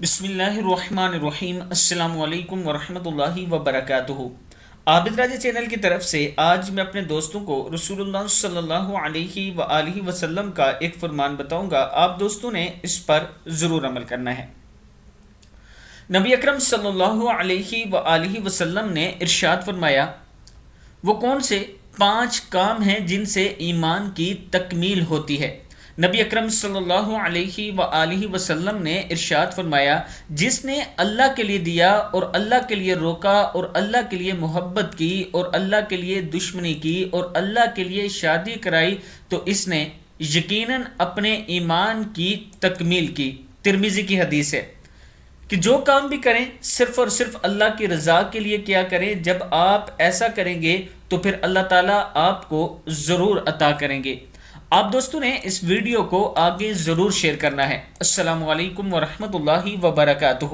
بسم اللہ الرحمن الرحیم۔ السلام علیکم ورحمۃ اللہ وبرکاتہ۔ عابد راجہ چینل کی طرف سے آج میں اپنے دوستوں کو رسول اللہ صلی اللہ علیہ وآلہ وسلم کا ایک فرمان بتاؤں گا، آپ دوستوں نے اس پر ضرور عمل کرنا ہے۔ نبی اکرم صلی اللہ علیہ وآلہ وسلم نے ارشاد فرمایا، وہ کون سے 5 کام ہیں جن سے ایمان کی تکمیل ہوتی ہے؟ نبی اکرم صلی اللہ علیہ وآلہ وسلم نے ارشاد فرمایا، جس نے اللہ کے لیے دیا اور اللہ کے لیے روکا اور اللہ کے لیے محبت کی اور اللہ کے لیے دشمنی کی اور اللہ کے لیے شادی کرائی تو اس نے یقیناً اپنے ایمان کی تکمیل کی۔ ترمذی کی حدیث ہے کہ جو کام بھی کریں صرف اور صرف اللہ کی رضا کے لیے کیا کریں۔ جب آپ ایسا کریں گے تو پھر اللہ تعالیٰ آپ کو ضرور عطا کریں گے۔ آپ دوستوں نے اس ویڈیو کو آگے ضرور شیئر کرنا ہے۔ السلام علیکم ورحمۃ اللہ وبرکاتہ۔